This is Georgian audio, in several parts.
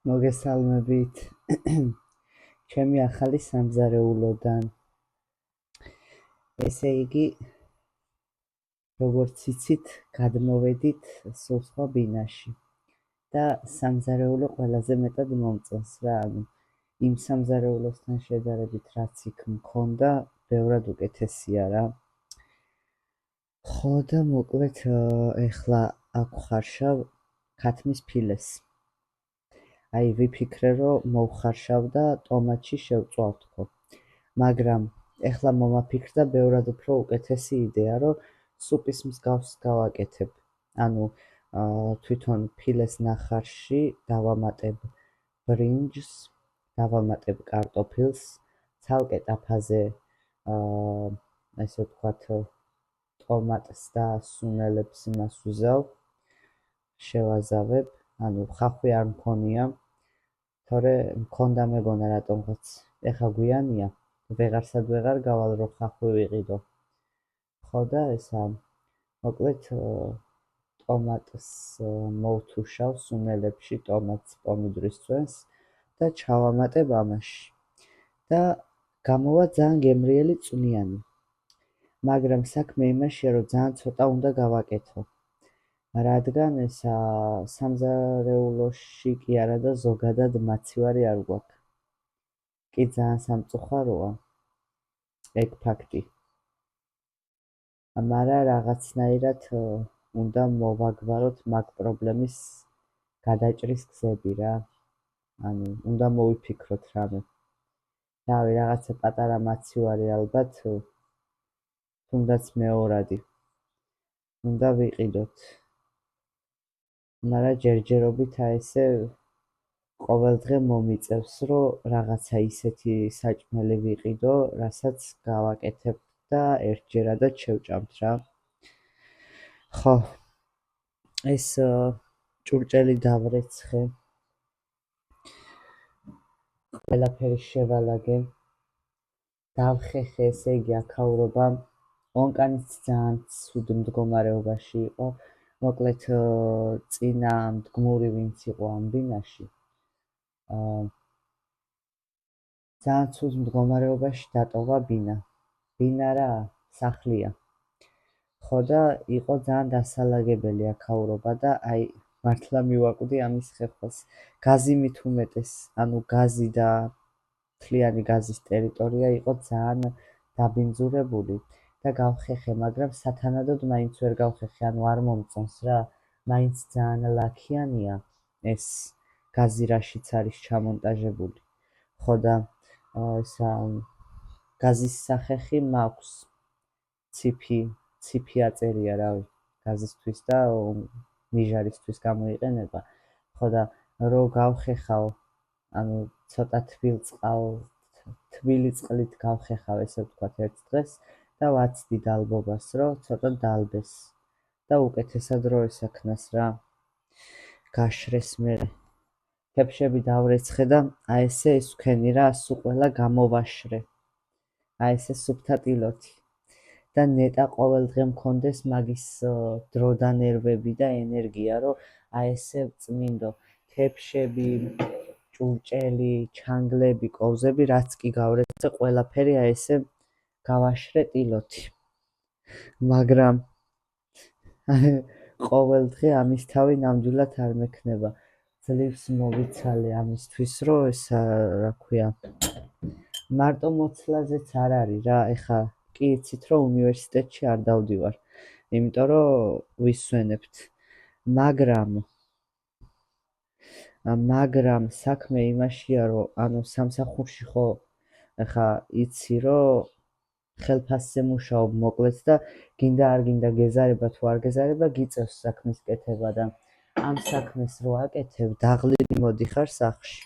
მოგესალმებით ჩემი ახალი სამზარეულოდან. ესე იგი, როგორც იცით, გადმოვედით სულ სხვა ბინაში და სამზარეულო ყველაზე მეტად მომწონს რა. იმ სამზარეულოსთან შედარებით, რაც იქ მქონდა, ბევრად უკეთესია რა. ხო და მოკლედ ეხლა აქ ვხარშავ ქათმის ფილეს. აი ვიფიქრე რომ მოვხარშავ და ტომატში შევწვალთქო. მაგრამ ეხლა მომაფიქრდა ბევრად უფრო უკეთესი იდეა, რომ სუპის მსგავს გავაკეთებ. ანუ თვითონ ფილეს ნახარში დავამატებ ბრინჯს, დავამატებ კარტოფილს, ცალკე ტაფაზე ესე ვთქვათ ტომატს და სუნელებს იმას ვიზავ, შევაზავებ, ანუ ხახვი არ მქონია, თორე მქონდა მეგონა რატომღაც ეხა გვიანია, ვეღარსად ვეღარ გავალ რომ ხახვი ვიყიდო. ხო და ესა მოკლედ ტომატს მოვთუშავ სუნელებში, ტომატს, პომიდრის წვენს და ჩავამატებ ამაში. და გამოვა ძალიან გემრიელი წვნიანი. მაგრამ საქმე იმაშია, რომ ძალიან ცოტა უნდა გავაკეთო. რადგან ესა სამზარეულოში კი არა და ზოგადად მაცივარი არ გვაქვს. კი ძალიან სამწუხაროა ეგ ფაქტი. მაგრამ რაღაცნაირად უნდა მოვაგვაროთ მაგ პრობლემის გადაჭრის გზები რა. ანუ უნდა მოვიფიქროთ რამე. რავი, რაღაცა პატარა მაცივარი ალბათ, თუნდაც მეორადი. უნდა ვიყიდოთ. მაგრამ ჯერჯერობით აი ესე ყოველდღე მომიწევს, რომ რაღაცა ისეთი საჭმელი ვიყიდო, რასაც გავაკეთებ და ერთჯერადად შევჭამთ რა. ხო, ეს ჭურჭელი დავრეცხე. ყველაფერი შევალაგე. დავხეხე, ესე იგი აქაურობა. ონკანიც ძალიან ცუდ მდგომარეობაში იყო. მოკლედ წინა მდგმური ვინც იყო ამ ბინაში, ძალიან ცუდ მდგომარეობაში დატოვა ბინა. ბინა რა, სახლია. ხო და იყო ძალიან დასალაგებელი აქაურობა და აი მართლა მივაკვდი ამის ხეხოს. გაზი მით უმეტეს, ანუ გაზი და მთლიანი გაზის ტერიტორია იყო ძალიან დაბინძურებული და გავხეხე, მაგრამ სათანადოდ მაინც ვერ გავხეხე, ანუ არ მომწონს რა. მაინც ძალიან ლაქიანია ეს გაზი რაშიც არის ჩამონტაჟებული. ხო და ესა გაზის სახეხი მაქვს. ციფი აწერია რავი, გაზისთვის და ნიჟარისთვის გამოიყენება. ხო და რო გავხეხავ, ანუ ცოტა თბილი წყლით გავხეხავ, ესე ვთქვათ, ერთ დღეს და ვაცდი დალბობას, რომ ცოტა დალბეს და უკეთესად რო ესაქნას რა. გაშრეს მერე. თეფშები დავრეცხე და აი ესე ეს ვქენი რა, სულ ყველა გამოვაშრე. აი ესე სუფთა ტილოთი. და ნეტა ყოველდღე მქონდეს მაგის დრო და ნერვები და ენერგია, რომ აი ესე ვწმინდო. თეფშები, ჭურჭელი, ჩანგლები, კოვზები, რაც კი გავრეცხე, ყველაფერი აი ესე გავაშრე ტილოთი. მაგრამ ყოველდღე ამის თავი ნამდვილად არ მექნება. ძლივს მოვიცალე ამისთვის, რომ ესა რა ქვია, მარტო მოცლაზეც არ არის რა. ეხა კი იცით, რომ უნივერსიტეტში არ დავდივარ, იმიტომ რომ ვისვენებთ. მაგრამ საქმე იმაშია, რომ ანუ სამსახურში ხო ეხა იცი, რომ ხელფასზე მუშაობ მოკლედ და გინდა არ გინდა გეზარება თუ არ გეზარება, გიწევს საქმის კეთება და ამ საქმეს რო აკეთებ, დაღლილი მოდიხარ სახლში.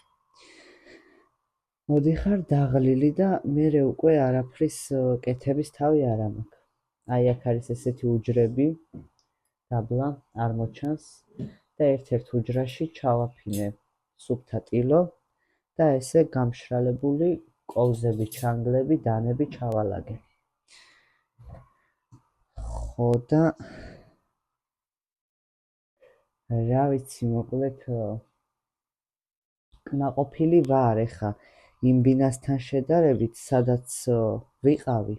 მოდიხარ დაღლილი და მერე უკვე არაფრის კეთების თავი არ მაქვს. აი აქ არის ესეთი უჯრები, დაბლა, არ მოჩანს და ერთ-ერთ უჯრაში ჩავაფინე სუფთა ტილო და ესე გამშრალებული კოვზები, ჩანგლები, დანები ჩავალაგე. ხო და რა ვიცი, მოკლედ კმაყოფილი ვარ ეხა იმ ბინასთან შედარებით, სადაც ვიყავი.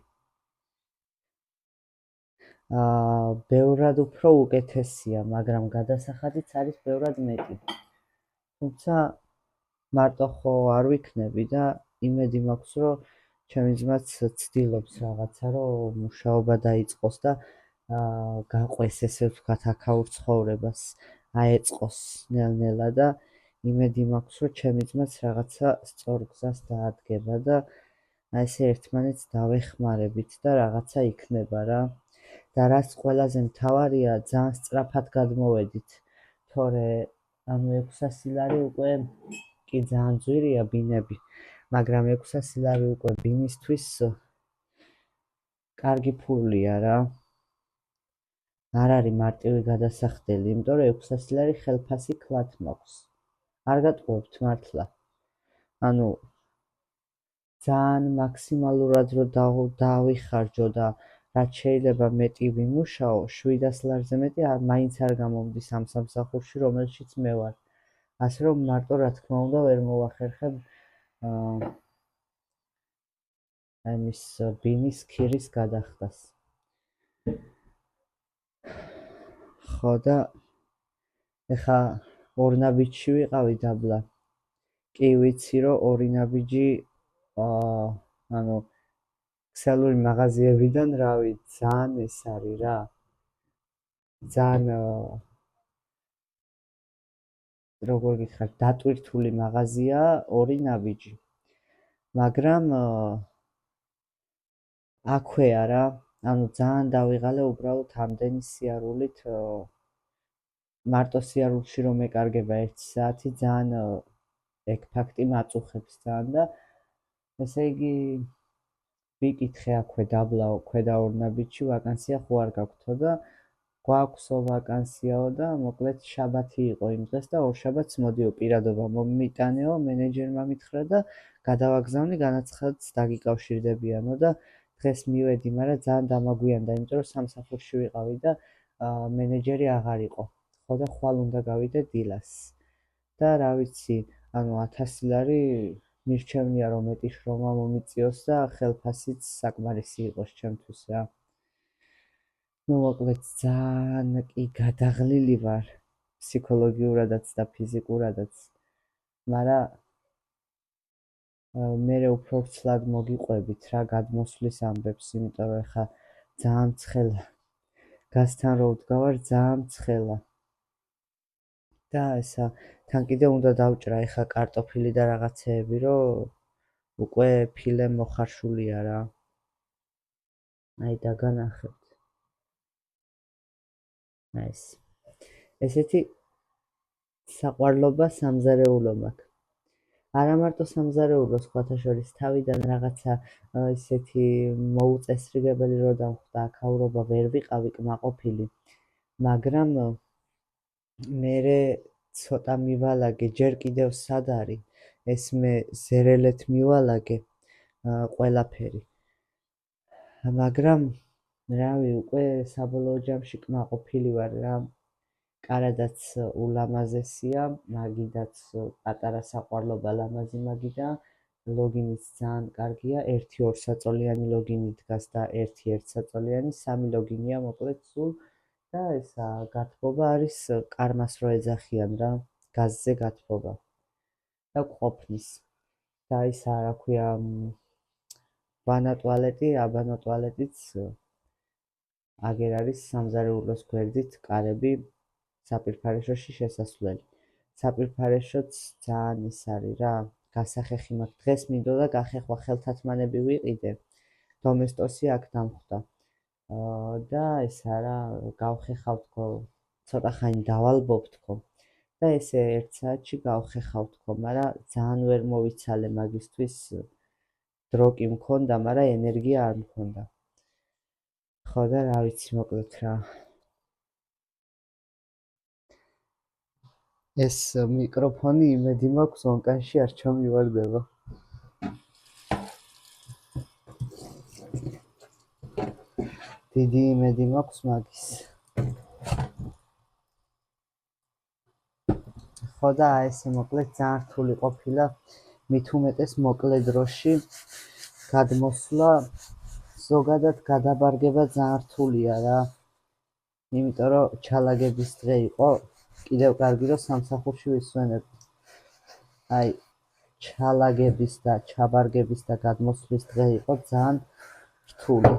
ბევრად უფრო უკეთესია, მაგრამ გადასახადიც არის ბევრად მეტი. თუმცა მარტო ხო არ ვიქნები და იმედი მაქვს, რომ ჩემი ძმაც ცდილობს რაღაცა, რომ მუშაობა დაიწყოს და გაყვეს, ესე ვთქვათ, აქაურ ცხოვრებას, აეწყოს ნელ-ნელა და იმედი მაქვს, რომ ჩემი ძმაც რაღაცა სწორ გზას დაადგება და ესე ერთმანეთს დავეხმარებით და რაღაცა იქნება რა. და რაც ყველაზე მთავარია, ძალიან სწრაფად გადმოვედით, თორე 600 ლარი უკვე კი ძალიან ძვირია ბინები, მაგრამ 600 ლარი უკვე ბინისთვის კარგი ფულია რა. არ არის მარტივი გადასახდელი, იმიტომ რომ 600 ლარი ხელფასი კლათ მაქვს. არ გატყუებთ მართლა. ანუ ძალიან მაქსიმალურად რომ დავიხარჯო და რაც შეიძლება მეტი ვიმუშაო, 700 ლარზე მეტი მაინც არ გამომდის ამ სამსახურში, რომელშიც მე ვარ. ასე რომ მარტო რა თქმა უნდა ვერ მოვახერხებ ამის ბინის ქირის გადახდას. ხო და ეხა ორ ნაბიჯში ვიყავი დაბლა. კი ვიცი რომ ორი ნაბიჯი ანუ ქსელური მაღაზიებიდან რავი ძალიან ეს არის რა. ძალიან როგორ გითხრათ, დატვირთული მაღაზიაა ორი ნაბიჯი. მაგრამ აქვეა რა, ანუ ძალიან დავიღალე უბრალოდ ამდენი სიარულით, მარტო სიარულში რომ ეკარგება 1 საათი, ძალიან ეგ ფაქტი მაწუხებს ძალიან და ესე იგი ვიკითხე აქვე დაბლა ქვედა ორ ნაბიჯში ვაკანსია ხო არ გაქვთო და გვაქვსო ვაკანსიაო და მოკლედ შაბათი იყო იმ დღეს და ორშაბათს მოდიო პირადობა მომიტანეო, მენეჯერმა მითხრა და გადავაგზავნე, განაცხადს დაგიკავშირდებიანო და დღეს მივედი, მაგრამ ძალიან დამაგვიანდა, იმიტომ რომ სამსახურში ვიყავი და მენეჯერი აღარ იყო. ხო და ხვალ უნდა გავიდე დილას. და რა ვიცი, ანუ 1000 ლარი მირჩევნია რომ მეტი შრომა მომიწიოს და ხელფასიც საკმარისი იყოს ჩემთვის რა. ну მოკლედ ძალიან კი გადაღლილი ვარ ფსიქოლოგიურადაც და ფიზიკურადაც, მაგრამ მე უფრო ცლად მოგიყვებით რა გადმოსვლის ამბებს, იმიტომ რომ ეხა ძალიან ცხელა გასთან რო ვდგავარ, ძალიან ცხელა და ესა თან კიდე უნდა დავჭრა ეხა კარტოფილი და რაღაცეები, რომ უკვე ფილე მოხარშულია რა. აი დაგანახებთ. ეს ესეთი საყვარლობა სამზარეულო მაქვს. არა მარტო სამზარეულო, სხვათა შორის თავიდან რაღაცა ისეთი მოუწესრიგებელი რო დამხვდა, აქაურობა ვერ ვიყავი კმაყოფილი, მაგრამ მერე ცოტა მივალაგე, ჯერ კიდევ სად არის, ეს მე ზერელეთ მივალაგე ყველაფერი. მაგრამ რავი, უკვე საბოლოო ჯამში კმაყოფილი ვარ რა. კარადაც ულამაზესია, მაგიდაც პატარა საყვარლობა ლამაზი მაგიდა, ლოგინიც ძალიან კარგია, 1-2 საწოლიანი ლოგინი დგას და 1-1 საწოლიანი, 3 ლოგინია მოკლედ სულ და ესა გათბობა არის კარმას რო ეძახიან რა, გაზზე გათბობა და ყოფნის და ისა რა ქვია ვანა ტუალეტი, აბანო ტუალეტიც აგერ არის სამზარეულოს გვერდით კარები საპირფარეშოში შესასვლელი. საპირფარეშოც ძალიან ის არის რა, გასახეხი მაქვს. დღეს მინდოდა გახეხვა ხელთათმანები ვიყიდე, დომესტოსი აქ დამხვდა და ესა რა, გავხეხავ თქო, ცოტა ხანი დავალბობ თქო და ესე 1 საათში გავხეხავ თქო, მაგრამ ძალიან ვერ მოვიცალე მაგისთვის, დრო კი მქონდა, მაგრამ ენერგია არ მქონდა. ხო და რა ვიცი, მოკლედ რა. ეს მიკროფონი იმედი მაქვს ონკანში არ ჩამივარდება. დიდი იმედი მაქვს მაგის. ხო და ესე მოკლედ ძალიან რთული ყოფილა მით უმეტეს მოკლე დროში გადმოსვლა, ზოგადად გადაბარგება ძალიან რთულია რა, იმიტომ რომ ჩალაგების დღე იყო, კიდევ კარგი რომ სამსახურში ვისვენებ. აი ჩალაგების და ჩაბარგების და გადმოსვლის დღე იყო ძალიან რთული.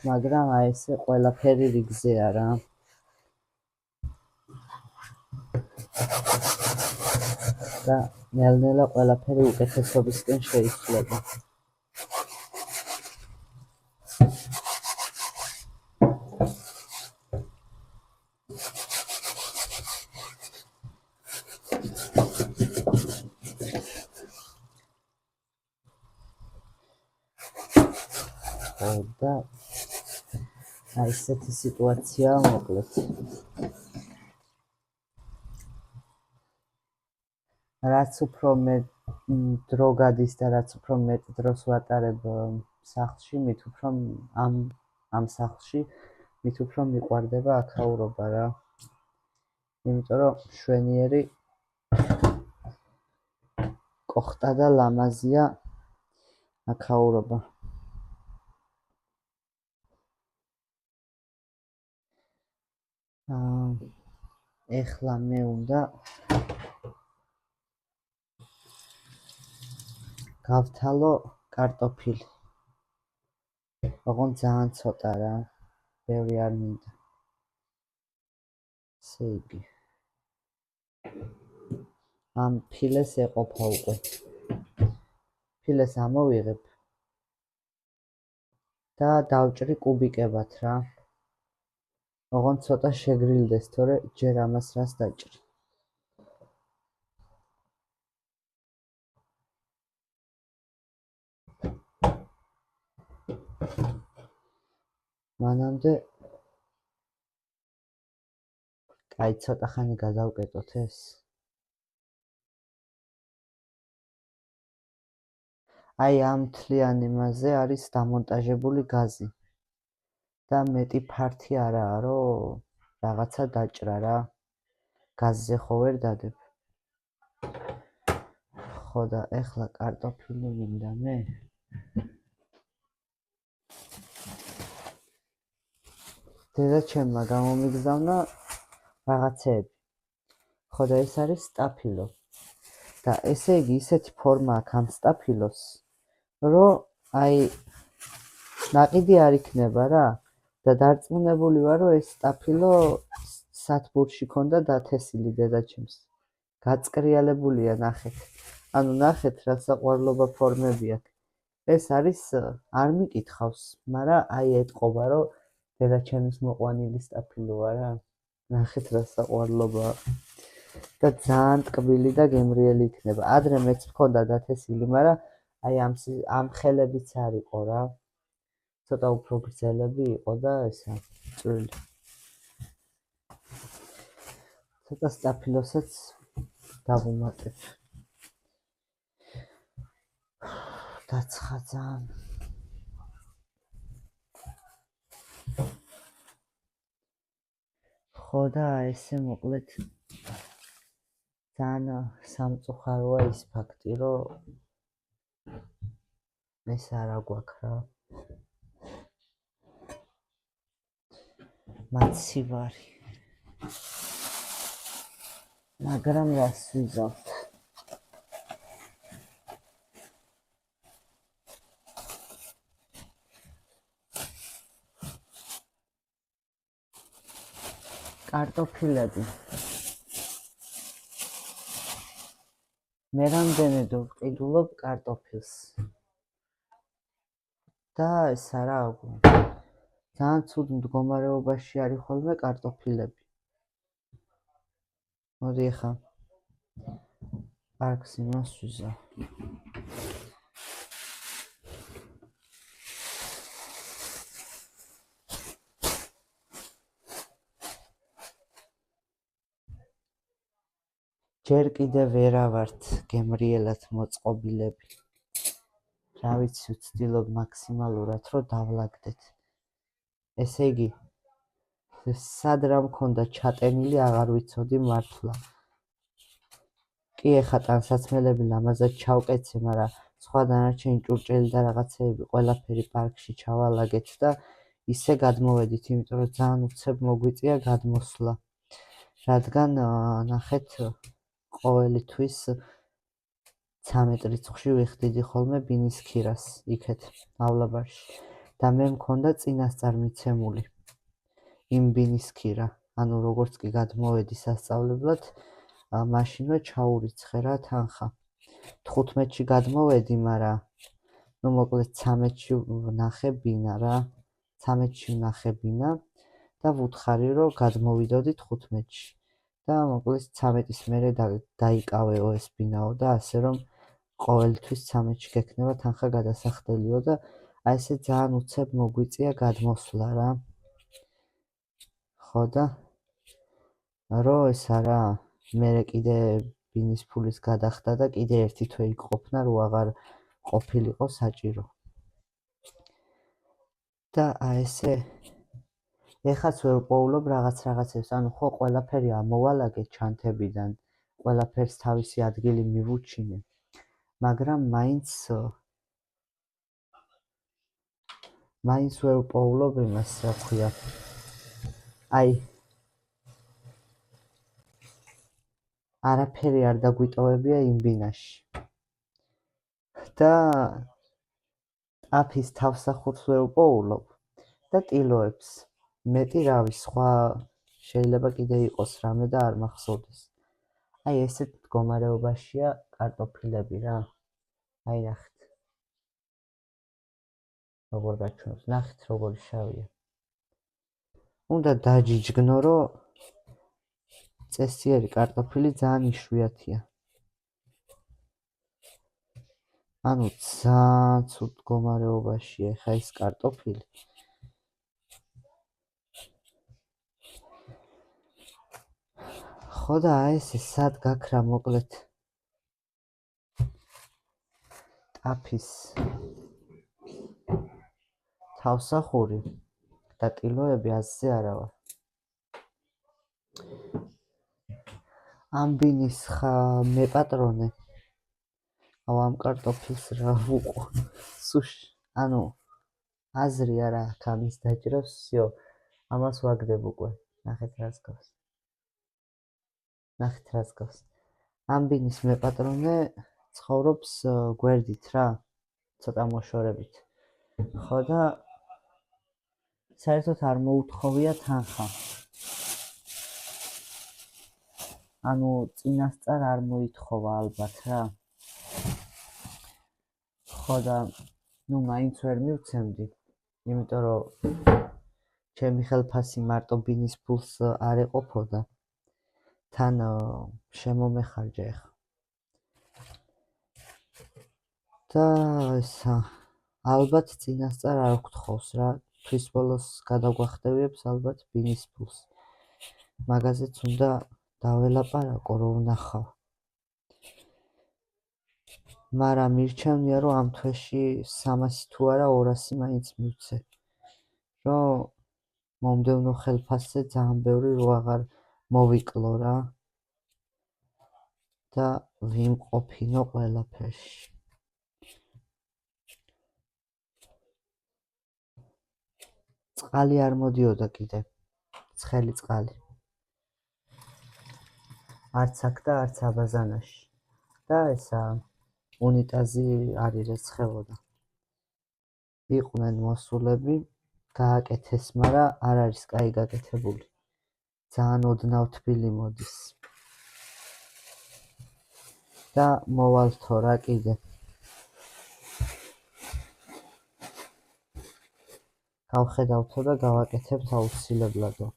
მაგრამ აი ესე ყველაფერი რიგზეა რა. და ნელ-ნელა ყველაფერი უკეთესობისკენ შეიცვლება. და აი ესეთი სიტუაციაა მოკლედ. რაც უფრო მეტ დრო გადის და რაც უფრო მეტ დროს ვატარებ სახლში, მით უფრო ამ სახლში მით უფრო მიყვარდება აქაურობა რა. იმიტომ რომ მშვენიერი კოხტა და ლამაზია აქაურობა. ეხლა მე უნდა გავთალო კარტოფილი. ოღონდ ძალიან ცოტა რა, ბევრი არ მინდა. ესე იგი. ამ ფილეს ეყოფა უკვე. ფილეს ამოვიღებ და დავჭრი კუბიკებად რა. ოღონდ ცოტა შეგრილდეს, თორე ჯერ ამას რას დაჭრი. მანამდე კაი ცოტა ხანი გადავკეტოთ ეს. აი ამ მთლიან იმაზე არის დამონტაჟებული გაზი. და მეტი ფართი არაა, რომ რაღაცა დაჭრა რა. გაზზე ხო ვერ დადებ. ხო და ეხლა კარტოფილი მინდა მე. დედაჩემმა გამომიგზავნა რაღაცეები. ხო და ეს არის სტაფილო. და ესე იგი ისეთი ფორმა აქვს ამ სტაფილოს, რომ აი ნაყიდი არ იქნება რა. და დარწმუნებული ვარ, რომ ეს სტაფილო სათბურში ქონდა დათესილი დედაჩემს. გაწკრიალებულია ნახეთ. ანუ ნახეთ რა საყვარლობა ფორმები აქვს. ეს არის არ მიკითხავს, მაგრამ აი ეტყობა, რომ დედაჩემის მოყვანილი სტაფილოა რა. ნახეთ რა საყვარლობა. და ძალიან ტკბილი და გემრიელი იქნება. ადრე მეც მქონდა დათესილი, მაგრამ აი ამ ხელებიც არ იყო რა. ცოტა უფრო გრძელები იყო და ესა წვრილი. ცოტა სტაფილოსაც დავუმატებ. დაცხა ძალიან. ხო და ესე მოკლედ ძალიან სამწუხაროა ის ფაქტი, რომ ეს არა გვაქვს რა. მაცივარი. მაგრამ რას ვიზავთ? კარტოფილები. მე რამდენად ვყიდულობ კარტოფილს. და ეს არა ძალიან ცუდ მდგომარეობაში არის ხოლმე კარტოფილები. მოდი ახლა პარკს იმას ვიზავ. ჯერ კიდევ ვერა ვართ გემრიელად მოწყობილები. რა ვიცი, ვცდილობ მაქსიმალურად რომ დავლაგდეთ. ესე იგი, სად რა მქონდა ჩატენილი აღარ ვიცოდი მართლა. კი ეხა ტანსაცმელები ლამაზად ჩავკეცე, მაგრამ სხვა დანარჩენი ჭურჭელი და რაღაცეები ყველაფერი პარკში ჩავალაგეთ და ისე გადმოვედით, იმიტომ რომ ძალიან უცებ მოგვიწია გადმოსვლა. რადგან ნახეთ ყოველი თვის 13 რიცხვში ვიხდიდი ხოლმე ბინის ქირას იქეთ ავლაბარში და მე მქონდა წინასწარ მიცემული იმ ბინის ქირა. ანუ როგორც კი გადმოვედი სასწავლებლად, მაშინვე ჩაურიცხე რა თანხა. 15-ში გადმოვედი, მაგრამ ნუ მოკლედ 13-ში ვნახე ბინა რა. 13-ში ვნახე ბინა და ვუთხარი რომ გადმოვიდოდი 15-ში. და მოკლედ 13-ის მერე დაიკავეო ეს ბინაო და ასე რომ ყოველთვის 13-ში გექნება თანხა გადასახდელიო და აი ესე ძალიან უცებ მოგვიწია გადმოსვლა რა. ხო და რო ესა რა მერე კიდე ბინის ფულის გადახდა და კიდე ერთი თვე იქ ყოფნა რო აღარ ყოფილიყო საჭირო. და აი ესე ეხაც ვერ პოულობ რაღაცებს, ანუ ხო ყველაფერი ამოვალაგე ჩანთებიდან, ყველაფერს თავისი ადგილი მივუჩინე, მაგრამ მაინც ვერ პოულობ იმას, რა ქვია. აი არაფერი არ დაგვიტოვებია იმ ბინაში. და ტაფის თავსახურს ვერ პოულობ და ტილოებს. მეტი რავი, სხვა შეიძლება კიდე იყოს რამე და არ მახსოვდეს. აი ესეთ მდგომარეობაშია კარტოფილები რა. აი ნახეთ. როგორ გაჩვენოს, ნახეთ როგორი შავია. უნდა დაჯიჯგნო, რომ წესიერი კარტოფილი ძალიან იშვიათია. ანუ ძალიან ცუდ მდგომარეობაშია ეხა ეს კარტოფილი. ხო და აი ესე სად გაქრა მოკლედ ტაფის თავსახური და ტილოები ასე არა ვარ. ამ ბინის მეპატრონე ამ კარტოფილს რა ვუყო. სუში, ანუ აზრი არა აქვს ამის დაჭრას, всё. ამას ვაგდებ უკვე. ნახეთ რას გავს. ამ ბინის მეპატრონე ცხოვრობს გვერდით რა, ცოტა მოშორებით. ხო და საერთოდ არ მოუთხოვია თანხა. ანუ წინასწარ არ მოითხოვა ალბათ რა. ხო და ნუ მაინც ვერ მივცემდი, იმიტომ რომ ჩემი ხელფასი მარტო ბინის ფულს არ ეყოფოდა. თან შემომეხარჯა ეხა. და ესა ალბათ წინასწარ არ გვთხოვს რა. თვის ბოლოს გადაგვახტევიებს ალბათ ბინის ფულს. მაგაზეც უნდა დაველაპარაკო, რომ ვნახავ. მაგრამ მირჩევნია, რომ ამ თვეში 300 თუ არა 200 მაინც მივცე. რომ მომდევნო ხელფასზე ძალიან ბევრი რო აღარ მოვიკლო რა. და ვიმყოფინო ყველაფერში. წყალი არ მოდიოდა კიდე. ცხელი წყალი. არც აქ და არც აბაზანაში. და ესა უნიტაზი არ ირეცხებოდა. იყვნენ მოსულები, გააკეთეს, მაგრამ არ არის კაი გაკეთებული. ძალიან ოდნავ თბილი მოდის. და მოვალთო რა კიდე. გავხედავთო და გავაკეთებთ აუცილებლადო.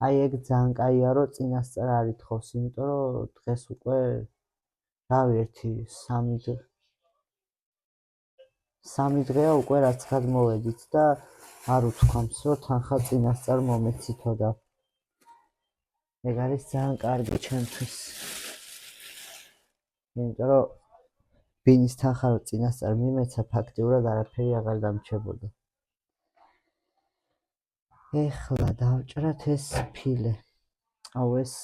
აი ეგ ძალიან კაია, რომ წინასწარ არ ითხოვს, იმიტომ რომ დღეს უკვე რავი ერთი 3 დღეა უკვე რაც გადმოვედით და არ უთქვამს, რომ თანხა წინასწარ მომეცითო და ეგ არის ძალიან კარგი ჩემთვის. იმიტომ რომ ბინის თანხა რომ წინასწარ მიმეცა, ფაქტიურად არაფერი აღარ დამრჩებოდა. ეხლა დავჭრათ ეს ფილე. ეს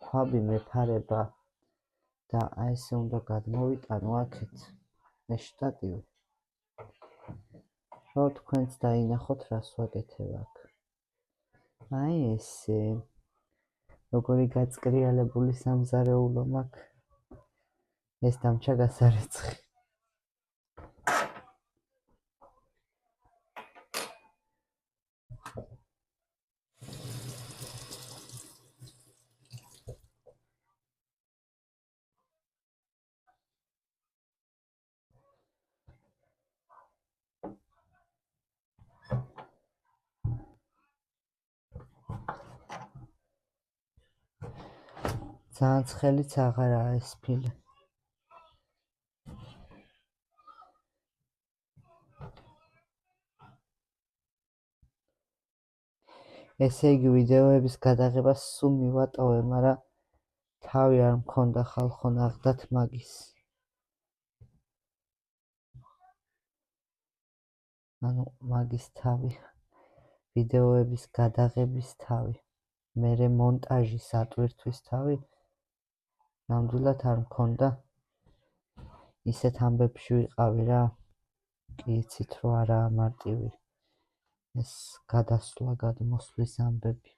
ქვაბი მეფარება და ესე უნდა გადმოვიტანო აქეთ ეს შტატივი. რომ თქვენც დაინახოთ რას ვაკეთებ აქ. ესე როგორი გაწკრიალებული სამზარეულო მაქვს. ეს დამჩა გასარეცხი. ძალიან ცხელიც აღარაა ეს ფილე. ესე იგი ვიდეოების გადაღებას სულ მივატოვე, მაგრამ თავი არ მქონდა ხალხო ნახდათ მაგის. ანუ მაგის თავი, ვიდეოების გადაღების თავი, მერე მონტაჟის ატვირთვის თავი, ნამდვილად არ მქონდა. ისეთ ამბებში ვიყავი რა, კი იცით რომ არაა მარტივი ეს გადასვლა, გადმოსვლის ამბები.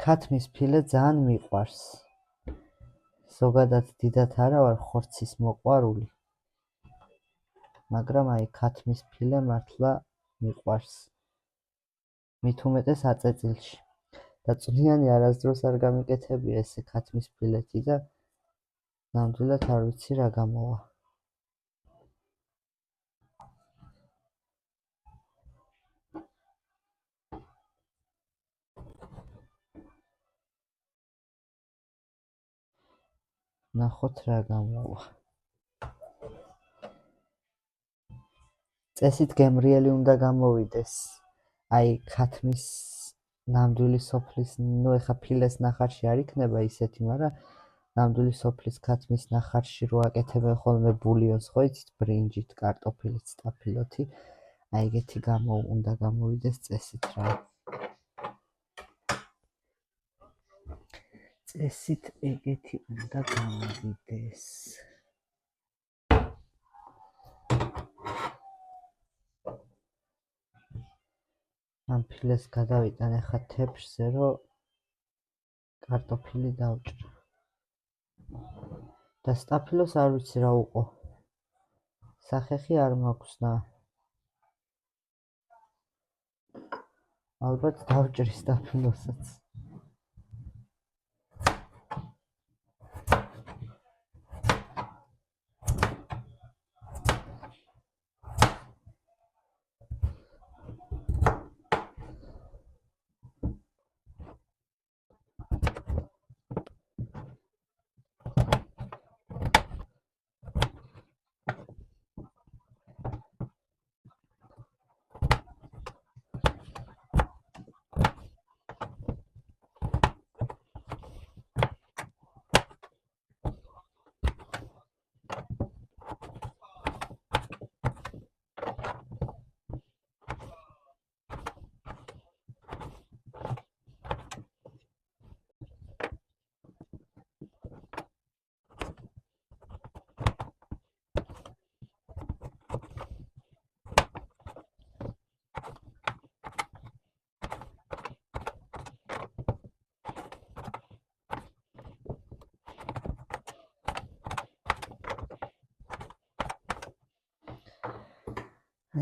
ქათმის ფილე ძალიან მიყვარს. ზოგადად დიდად არა ვარ ხორცის მოყვარული, მაგრამ აი ქათმის ფილე მართლა მიყვარს. მით უმეტეს აწეწილში. და წვნიანი არასდროს არ გამიკეთებია ესე ქათმის ფილეთი და ნამდვილად არ ვიცი რა გამოვა. ნახოთ რა გამოვა. წესით გემრიელი უნდა გამოვიდეს. აი ქათმის ნამდვილი სოფლის, ეხა ფილეს ნახარში არ იქნება ისეთი, მაგრამ ნამდვილი სოფლის ქათმის ნახარში რო აკეთებენ ხოლმე ბულიონს, ხო იცით, ბრინჯით, კარტოფილით, სტაფილოთი, აი ეგეთი უნდა გამოვიდეს წესით რა. წესით ეგეთი უნდა გამოვიდეს. ამ ფილეს გადავიტან ეხა თეფშზე, რომ კარტოფილი დავჭრა. და სტაფილოს არ ვიცი რა უყო. სახეხი არ მაქვს და ალბათ დავჭრი სტაფილოსაც.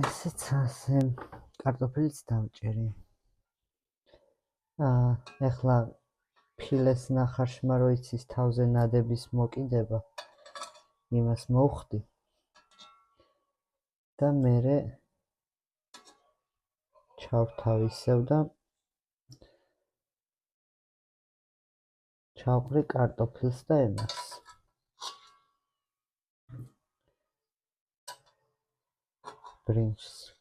ესეც ასე კარტოფილიც დავჭერი. ეხლა ფილეს ნახარშმა რო იცის თავზე ნადების მოკიდება, იმას მოვხდი და მერე ჩავთავ ისევ და ჩავყრი კარტოფილს და ენას. ბრინჯს.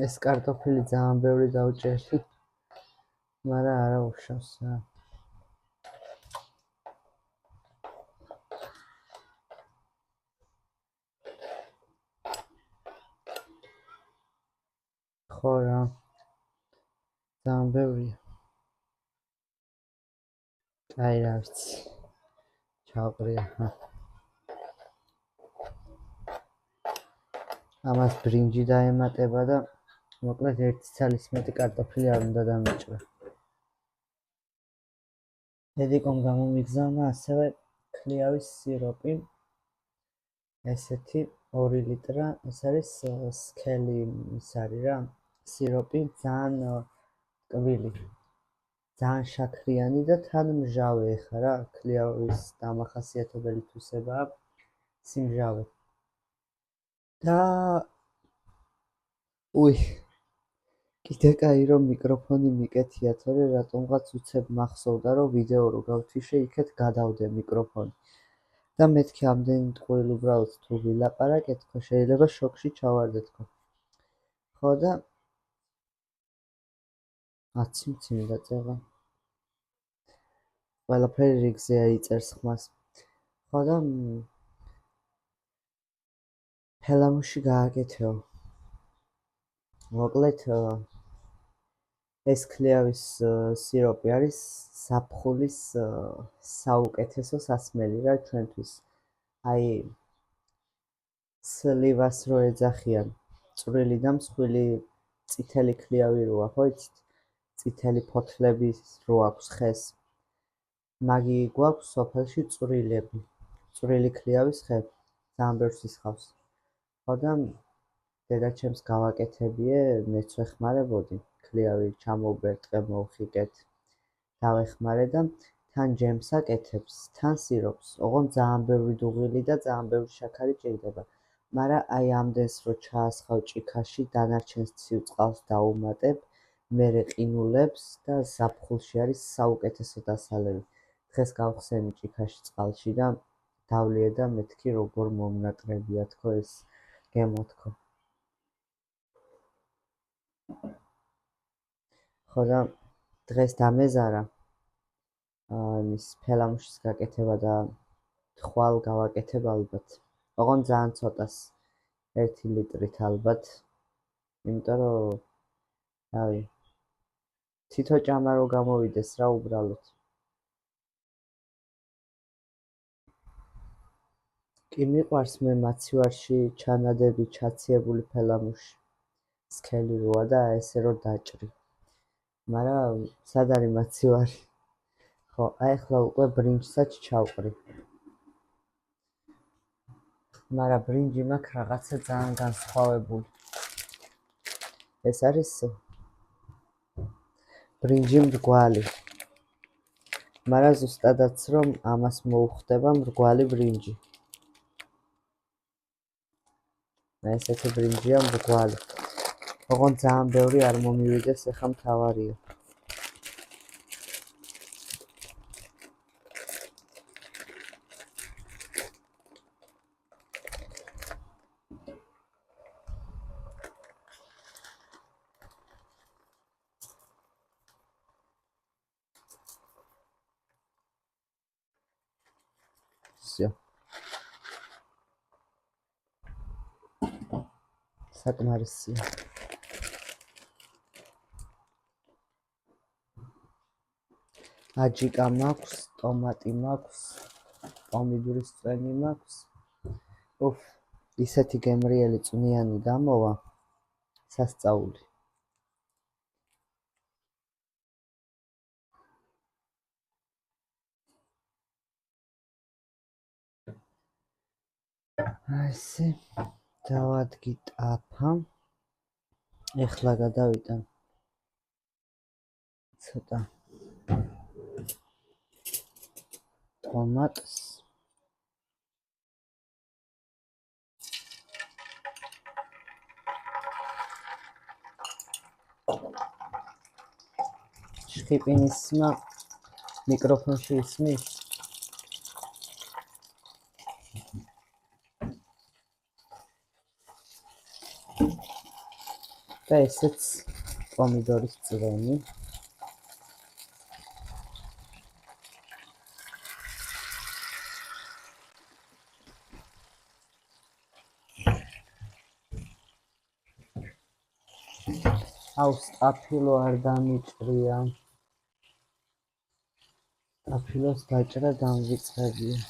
ეს კარტოფილი ძალიან ბევრი დავჭერი, მაგრამ არა უშავს რა. ხო რა, ძალიან ბევრია. აი რა ვიცი, ჩავყრი ახლა. ამას ბრინჯი დაემატება და მოკლედ 1 ცალის მეტი კარტოფილი არ უნდა დამეჭრა. დედიკომ გამომიგზავნა ასევე ქლიავის სიროპი, ესეთი 2 ლიტრა, ეს არის სქელი, ის არის რა, სიროპი ძალიან ტკბილი, ძალიან შაქრიანი და თან მჟავე. ეხლა რა, ქლიავის დამახასიათებელი თვისებაა სიმჟავე. და კიდე კაი რომ მიკროფონი მიკეთია, თორე რატომღაც უცებ მახსოვდა რომ ვიდეო რო გავთიშე, იქეთ გადავდე მიკროფონი. და მეთქი ამდენი ტყუილ უბრალოდ თუ ვილაპარაკეთ, ხო შეიძლება შოქში ჩავარდე თქო. ხო და 10 მციმი დაწევა. ყველაფერი რიგზე აიწერს ხმას. ხო და ფელამუში გააკეთეო. მოკლედ ეს ქლიავის სიროპი არის საფხულის საუკეთესო სასმელი რა ჩვენთვის. აი სლივას რო ეძახიან, წვრილი და მსხვილი წითელი ქლიავი როა, ხო იცით? წითელი ფოთლები რო აქვს ხეს. მაგი გვაქვს სოფელში წვრილები, წვრილი ქლიავის ხე, ძალიან ბევრს ისხავს. ხო და დედაჩემს გავაკეთებიე, მეც ვეხმარებოდი, ქლიავი ჩამოვბერტყე, მოვხიკეთ, დავეხმარე და თან ჯემს აკეთებს, თან სიროპს, ოღონდ ძალიან ბევრი დუღილი და ძალიან ბევრი შაქარი ჭირდება. მაგრამ აი ამდენს რო ჩაასხავ ჭიქაში, დანარჩენს ცივ წყალს დაუმატებ, მერე ყინულებს და ზაფხულში არის საუკეთესო დასალევი. დღეს გავხსენი ჭიქაში წყალში და დავლიე და მეთქი როგორ მომნატრებია თქო ეს გემო თქო. ხო და დღეს დამეზარა იმის ფელამუშის გაკეთება და თვალ გავაკეთებ ალბათ. ოღონდ ძალიან ცოტას, 1 ლიტრით ალბათ, იმიტომ რომ რავი, თითო ჭამა რო გამოვიდეს რა უბრალოდ. კი მიყვარს მე მაცივარში ჩანადები ჩაციებული ფელამუში. სქელი როა და ესე რო დაჭრი. მაგრამ სად არის მაცივარი? ხო, აი ახლა უკვე ბრინჯსაც ჩავყრი. მაგრამ ბრინჯი მაქვს რაღაცა ძალიან განსხვავებული. ეს არის ბრინჯი მრგვალი. მაგრამ ზუსტადაც რომ ამას მოუხდება მრგვალი ბრინჯი. ესეთი ბრინჯია მრგვალი. ოღონდ ძალიან ბევრი არ მომივიდეს, ეხა მთავარია. всё. საკმარისია. აჯიკა მაქვს, ტომატი მაქვს, პომიდურის წვენი მაქვს. ისეთი გემრიელი წვნიანი დამოვა, სასწაული. ესე დავადგი ტაფა. ეხლა გადავიტან ცოტა ტომატს. შხიპინის სმა მიკროფონში ისმის. და ესეც პომიდორის წვენი. სტაფილო არ დამიჭრია. სტაფილოს დაჭრა დამვიწყებია.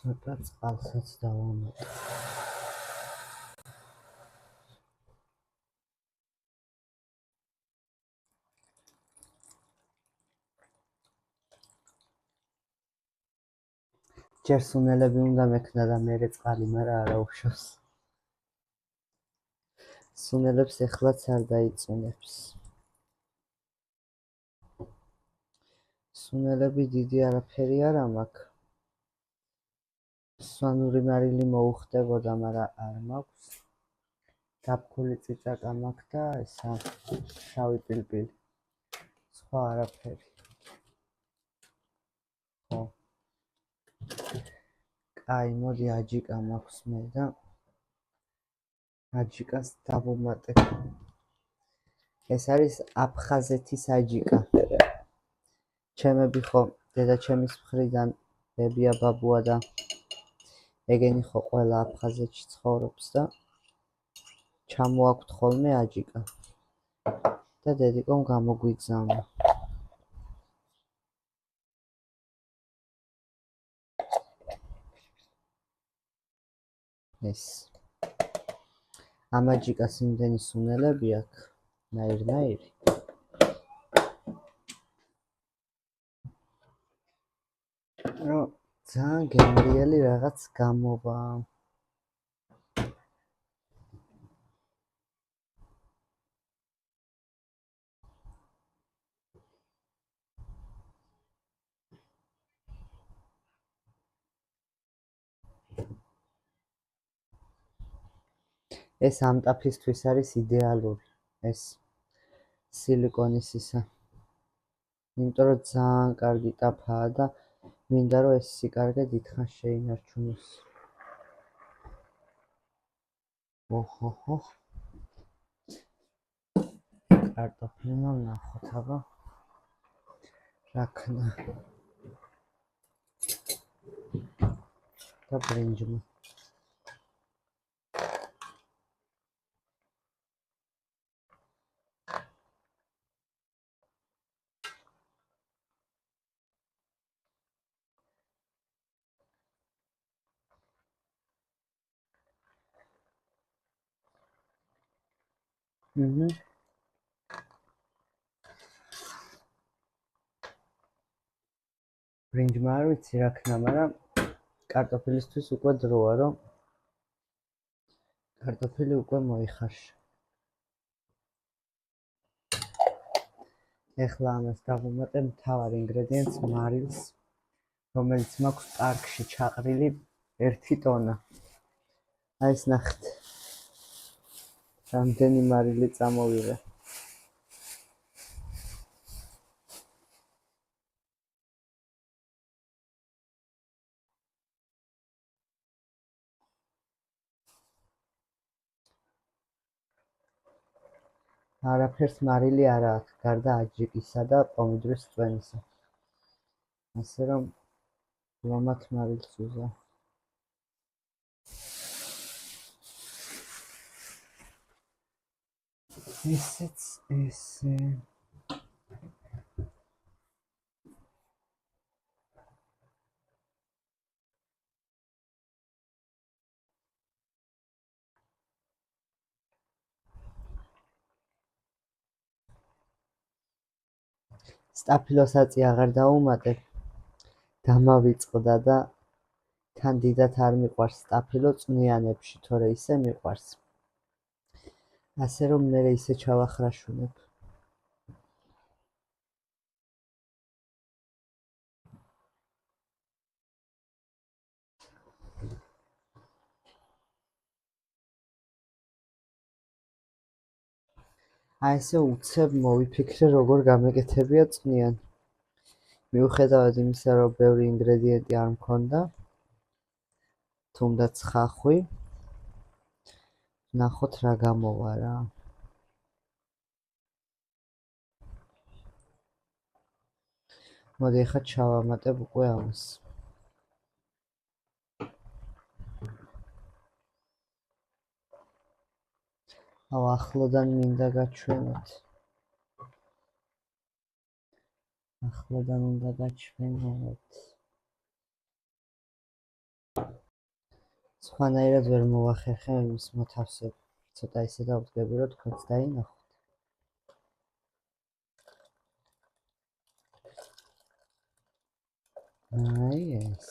ცოტა წყალსაც დავამატე. ჯერ სუნელები უნდა მექნა და მერე წყალი, მაგრამ არა უშავს. სუნელებს ეხლაც არ დაიწუნებს. სუნელები დიდი არაფერი არა მაქვს. სვანური მარილი მოუხდებოდა, მაგრამ არ მაქვს. დაფქული წიწაკა მაქვს და ესა შავი პილპილი. სხვა არაფერი. აი, მოდი აჯიკა მაქვს მე და აჯიკას დავუმატებ. ეს არის აფხაზეთის აჯიკა. ჩემები ხო დედაჩემის მხრიდან ბებია ბაბუა და ეგენი ხო ყველა აფხაზეთში ცხოვრობს და ჩამოაქვთ ხოლმე აჯიკა. და დედიკომ გამოგვიგზავნა. ეს ამ აჯიკას იმდენი სუნელები აქვს, ნაირ-ნაირი. ძალიან გემრიელი რაღაც გამოვა. ეს ამ ტაფისთვის არის იდეალური. ეს სილიკონის ისა. იმიტომ რომ ძალიან კარგი ტაფაა და მინდა რომ ეს სიკარგე დიდხანს შეინარჩუნოს. ოჰოჰო. კარტოფილმა ვნახოთ, აბა. რა ქნა. და ბრინჯმა. ბრინჯმა არ ვიცი რა ქნა, მაგრამ კარტოფილისთვის უკვე დროა, რომ კარტოფილი უკვე მოიხარშა. ეხლა ამას დავუმატებ მთავარ ინგრედიენტს მარილს, რომელიც მაქვს პარკში ჩაყრილი 1 ტონა. აი ეს ნახეთ. რამდენი მარილი წამოვიღე. არაფერს მარილი არა აქვს, გარდა აჯიკისა და პომიდორის წვენისა. ასე რომ ლომად მარილს უზა. ესეც ესე. სტაფილოსაწი აღარ დაუმატებ, დამავიწყდა და თან დიდად არ მიყვარს სტაფილო წვნიანებში, თორე ისე მიყვარს. ასე რომ მერე ისე ჩავახრაშუნებ. აი ესე უცებ მოვიფიქრე როგორ გამეკეთებია წვნიანი. მიუხედავად იმისა, რომ ბევრი ინგრედიენტი არ მქონდა, თუნდაც ხახვი, ნახოთ რა გამოვა რა. მოდი ახლა ჩავამატებ უკვე ამას. ახლოდან მინდა გაჩვენოთ. ახლოდან უნდა გაჩვენოთ. სხვანაირად ვერ მოვახერხე იმის მოთავსებ. ცოტა ისე დავდგები, რომ თქვენც დაინახოთ. აი ეს.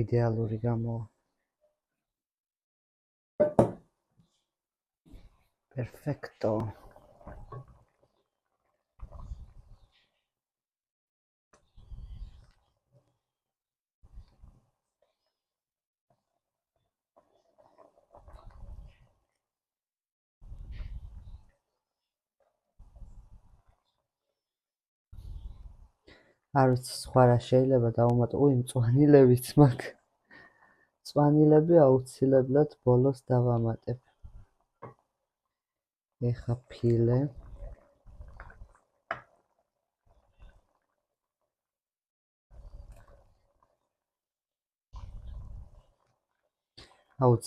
იდეალური გამოვა. Perfecto. არ ვიცი სხვა რა შეიძლება დავუმატო. მწვანილებით მაქვს. მწვანილები აუცილებლად ბოლოს დავამატებ. ეხა ფილე.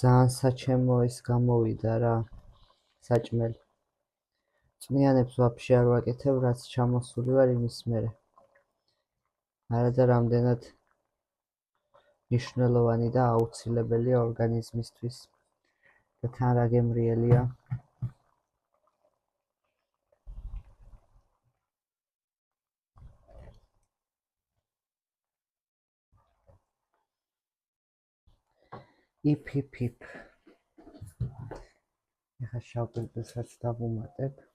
ძალიან საჩემო ის გამოვიდა რა. საჭმელი. წვნიანებს ვაფშე არ ვაკეთებ, რაც ჩამოსული ვარ იმის მერე. არადა რამდენად მნიშვნელოვანი და აუცილებელია ორგანიზმისთვის. და თან რა გემრიელია. იფ. ეხა შავ პილპილსაც დავუმატებ.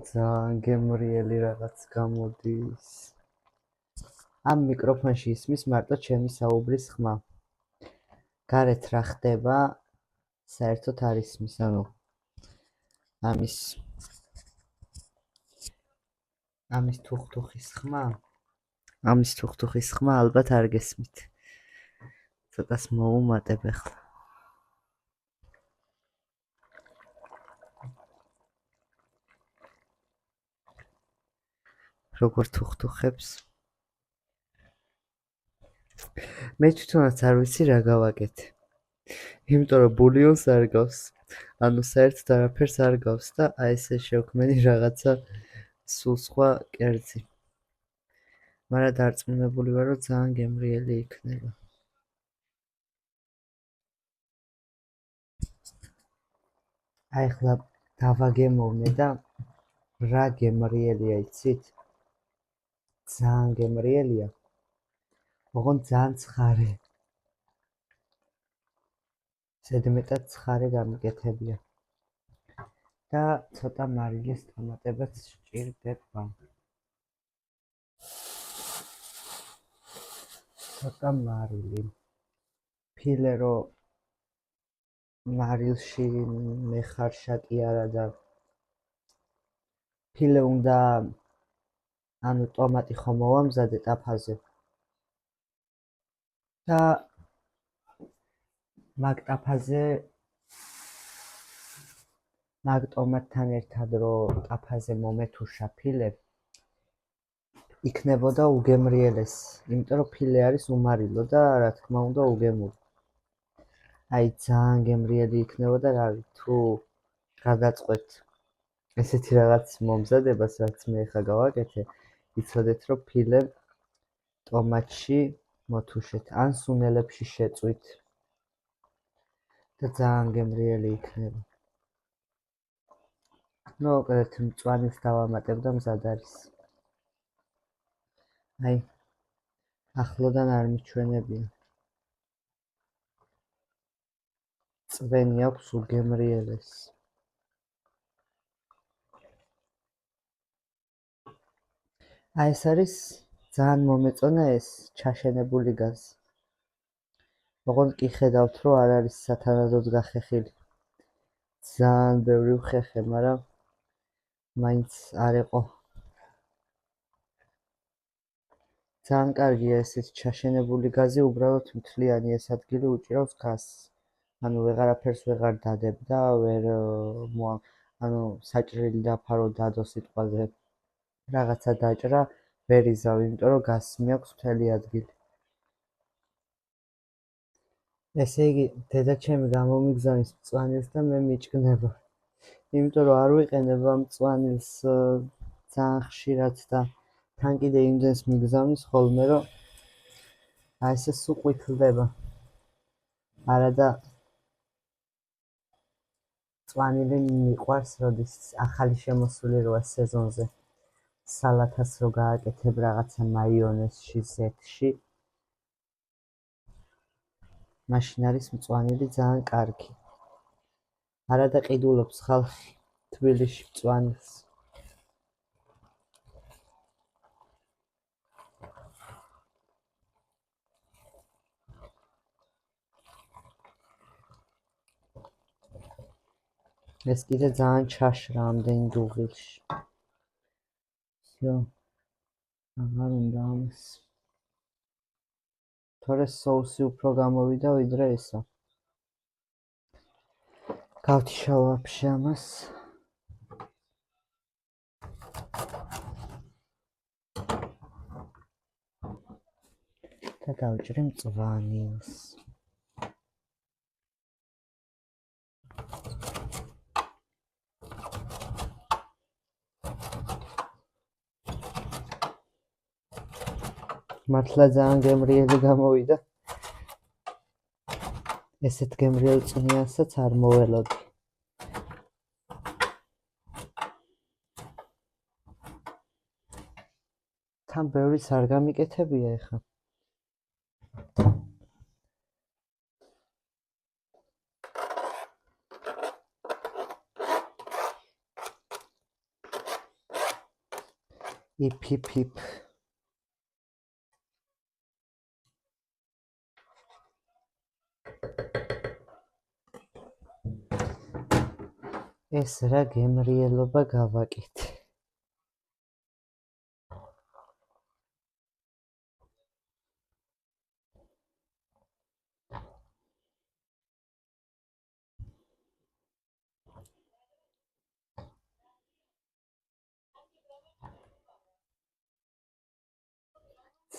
ძალიან გემრიელი რაღაც გამოდის. ამ მიკროფონში ისმის მარტო ჩემი საუბრის ხმა. გარეთ რა ხდება, საერთოდ არ ისმის, ანუ ამის თუხთუხის ხმა ალბათ არ გესმით. ცოტას მოუმატებ ახლა. როგორ თუხთუხებს. მე თვითონაც არ ვიცი რა გავაკეთე. იმიტომ რომ ბულიონს არ გავს. ანუ საერთოდ არაფერს არ გავს და აი ესე შევქმენი რაღაცა სულ სხვა კერძი. მაგრამ დარწმუნებული ვარ, რომ ძალიან გემრიელი იქნება. აი ახლა დავაგემოვნე და რა გემრიელია იცით? ძალიან გემრიელია. ოღონდ ძალიან ცხარე. ზედმეტად ცხარე გამიკეთებია და ცოტა მარილის ტომატებიც სჭირდება. ცოტა მარილი. ფილე რო მარილში მეხარშა კი არა და ფილე უნდა ტომატი ხომ მოვამზადე ტაფაზე და მაგ ტაფაზე მაგ ტომატთან ერთად რო ტაფაზე მომეთუშა ფილე იქნებოდა უგემრიელეს, იმიტომ რომ ფილე არის უმარილო და რა თქმა უნდა უგემური. აი ძალიან გემრიელი იქნებოდა, რავი, თუ გადაწყვეტ ესეთი რაღაც მომზადებას, რაც მე ხა გავაკეთე, იცოდეთ რომ ფილე ტომატში მოთუშეთ, ან სუნელებში შეწვით და ძალიან გემრიელი იქნება. ნუ მოკლედ მწვანეს დავამატებ და მზად არის. აი ახლოდან არ მიჩვენებია. წვენი აქვს უგემრიელეს. აი ეს არის ძალიან მომეწონა ეს ჩაშენებული გაზი. ოღონდ კი ხედავთ რომ არ არის სათანადოდ გახეხილი. ძალიან ბევრი ვხეხე, მაგრამ მაინც არ იყო. ძალიან კარგია ესეთ ჩაშენებული გაზი, უბრალოდ მთლიანი ეს ადგილი უჭირავს გაზს. ანუ ვეღარაფერს ვეღარ დადებ და ვერ საჭრელი დაფარო დადო სიტყვაზე რაღაცა დაჭრა ვერ იზავ, იმიტომ რომ გაზს მეაქვს მთელი ადგილი. ესე იგი დედაჩემი გამომიგზავნის მწვანილს და მე მიჭკნება. იმიტომ რომ არ ვიყენებ ამ მწვანილს ძალიან ხშირად და თან კიდე იმდენს მიგზავნის ხოლმე რომ აი ესე სულ ყვითლდება. არადა მწვანილი მიყვარს, როდის ახალი შემოსული როა სეზონზე სალათას რო გააკეთებ რაღაცა მაიონეზში, ზეთში, მაშინ არის მწვანილი ძალიან კარგი. არადა ყიდულობს ხალხი თბილისში მწვანილს. ეს კიდე ძალიან ჩაშრა ამდენი დუღილში. აღარ უნდა ამას. თორე соуსი უფრო გამოვიდა ვიდრე ესა. გავთიშავ ვაფშე ამას. და დავჭრე მწვანილს. მართლა ძალიან გემრიელი გამოვიდა. ესეთ გემრიელ წვნიანსაც არ მოველოდი. თან ბევრიც არ გამიკეთებია ეხლა. იფ. ეს რა გემრიელობა გავაკეთე.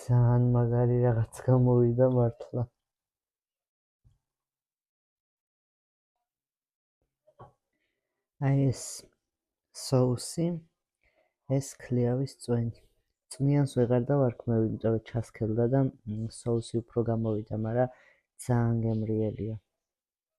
ძალიან მაგარი რაღაც გამოვიდა მართლა. აი ეს соуსი, ეს ქლიავის წვენი. წვნიანს ვეღარ დავარქმევ, იმიტომ რომ ჩასქელდა და соуსი უფრო გამოვიდა, მაგრამ ძალიან გემრიელია.